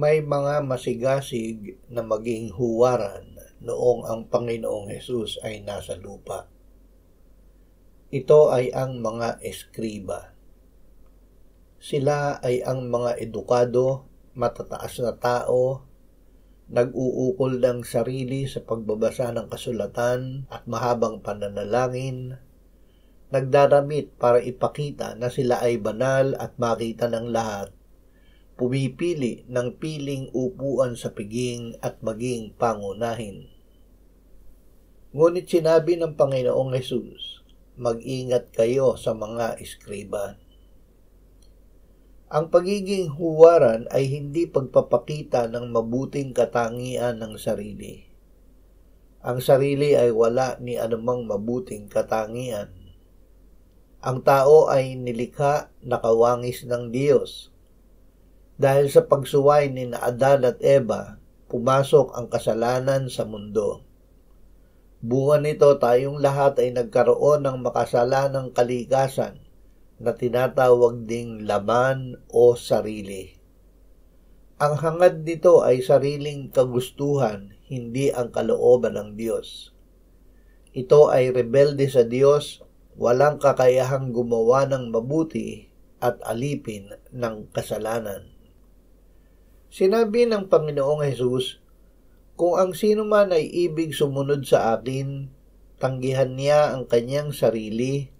May mga masigasig na maging huwaran noong ang Panginoong Hesus ay nasa lupa. Ito ay ang mga eskriba. Sila ay ang mga edukado, matataas na tao, nag-uukol ng sarili sa pagbabasa ng kasulatan at mahabang pananalangin, nagdaramit para ipakita na sila ay banal at makita ng lahat, pumipili ng piling upuan sa piging at maging pangunahin. Ngunit sinabi ng Panginoong Hesus, mag-ingat kayo sa mga eskriba. Ang pagiging huwaran ay hindi pagpapakita ng mabuting katangian ng sarili. Ang sarili ay wala ni anumang mabuting katangian. Ang tao ay nilikha na kawangis ng Diyos. Dahil sa pagsuway ni Adan at Eva, pumasok ang kasalanan sa mundo. Bunga nito tayong lahat ay nagkaroon ng makasalanang kalikasan na tinatawag ding laman o sarili. Ang hangad nito ay sariling kagustuhan, hindi ang kalooban ng Diyos. Ito ay rebelde sa Diyos, walang kakayahang gumawa ng mabuti at alipin ng kasalanan. Sinabi ng Panginoong Hesus, kung ang sino man ay ibig sumunod sa akin, tanggihan niya ang kanyang sarili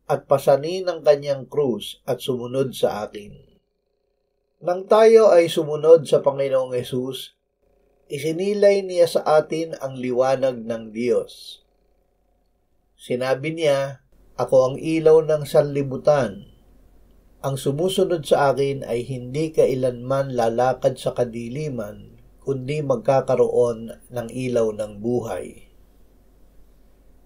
at pasanin ang kanyang krus at sumunod sa akin. Nang tayo ay sumunod sa Panginoong Hesus, isinilay niya sa atin ang liwanag ng Diyos. Sinabi niya, ako ang ilaw ng sanlibutan. Ang sumusunod sa akin ay hindi kailanman lalakad sa kadiliman, kundi magkakaroon ng ilaw ng buhay.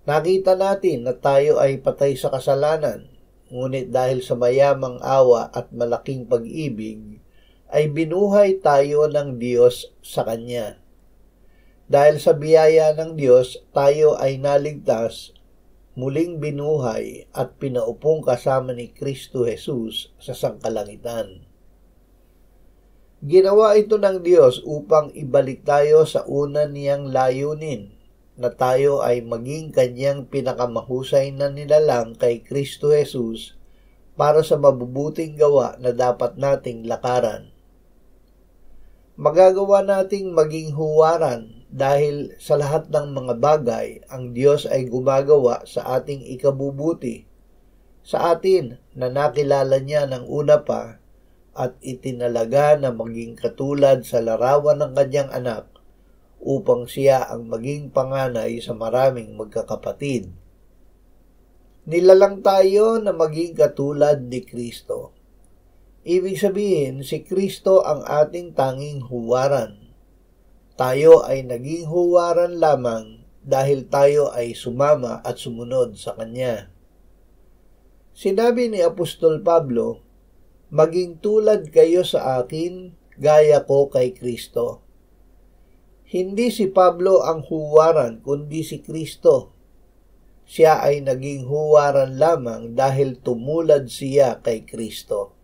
Nakita natin na tayo ay patay sa kasalanan, ngunit dahil sa mayamang awa at malaking pag-ibig, ay binuhay tayo ng Diyos sa Kanya. Dahil sa biyaya ng Diyos, tayo ay naligtas, muling binuhay at pinaupong kasama ni Kristo Jesus sa sangkalangitan. Ginawa ito ng Diyos upang ibalik tayo sa una niyang layunin, na tayo ay maging kanyang pinakamahusay na nilalang kay Kristo Jesus para sa mabubuting gawa na dapat nating lakaran. Magagawa nating maging huwaran dahil sa lahat ng mga bagay ang Diyos ay gumagawa sa ating ikabubuti, sa atin na nakilala niya ng una pa at itinalaga na maging katulad sa larawan ng kanyang anak upang siya ang maging panganay sa maraming magkakapatid. Nilalang tayo na maging katulad ni Kristo. Ibig sabihin, si Kristo ang ating tanging huwaran. Tayo ay naging huwaran lamang dahil tayo ay sumama at sumunod sa Kanya. Sinabi ni Apostol Pablo, maging tulad kayo sa akin, gaya ko kay Kristo. Hindi si Pablo ang huwaran, kundi si Kristo. Siya ay naging huwaran lamang dahil tumulad siya kay Kristo.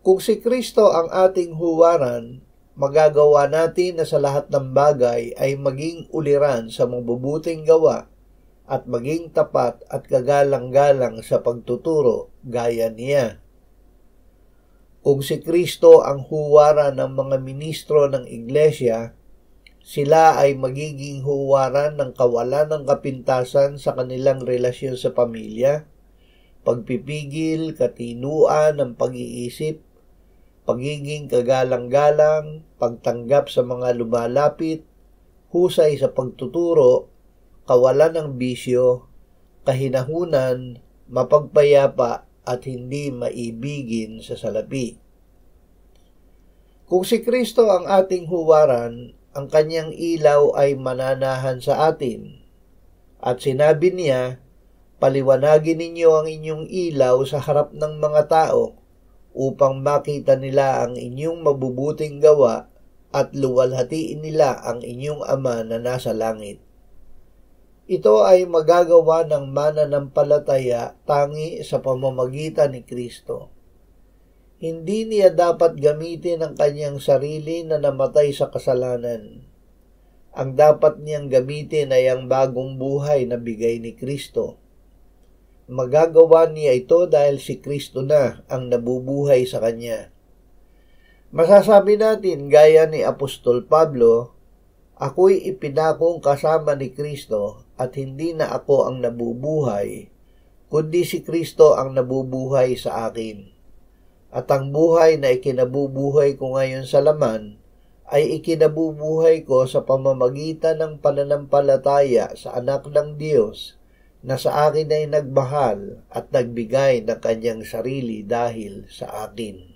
Kung si Kristo ang ating huwaran, magagawa natin na sa lahat ng bagay ay maging uliran sa mabubuting gawa at maging tapat at kagalang-galang sa pagtuturo gaya niya. Kung si Kristo ang huwaran ng mga ministro ng iglesia, sila ay magiging huwaran ng kawalan ng kapintasan sa kanilang relasyon sa pamilya, pagpipigil, katinuan ng pag-iisip, pagiging kagalang-galang, pagtanggap sa mga lumalapit, husay sa pagtuturo, kawalan ng bisyo, kahinahunan, mapagpayapa, at hindi maibigin sa salapi. Kung si Kristo ang ating huwaran, ang kanyang ilaw ay mananahan sa atin. At sinabi niya, paliwanagin ninyo ang inyong ilaw sa harap ng mga tao upang makita nila ang inyong mabubuting gawa at luwalhatiin nila ang inyong Ama na nasa langit. Ito ay magagawa ng mananampalataya tangi sa pamamagitan ni Kristo. Hindi niya dapat gamitin ang kanyang sarili na namatay sa kasalanan. Ang dapat niyang gamitin ay ang bagong buhay na bigay ni Kristo. Magagawa niya ito dahil si Kristo na ang nabubuhay sa kanya. Masasabi natin gaya ni Apostol Pablo, ako'y ipinakong kasama ni Kristo at hindi na ako ang nabubuhay, kundi si Kristo ang nabubuhay sa akin. At ang buhay na ikinabubuhay ko ngayon sa laman ay ikinabubuhay ko sa pamamagitan ng pananampalataya sa Anak ng Diyos na sa akin ay nagmahal at nagbigay ng kanyang sarili dahil sa akin.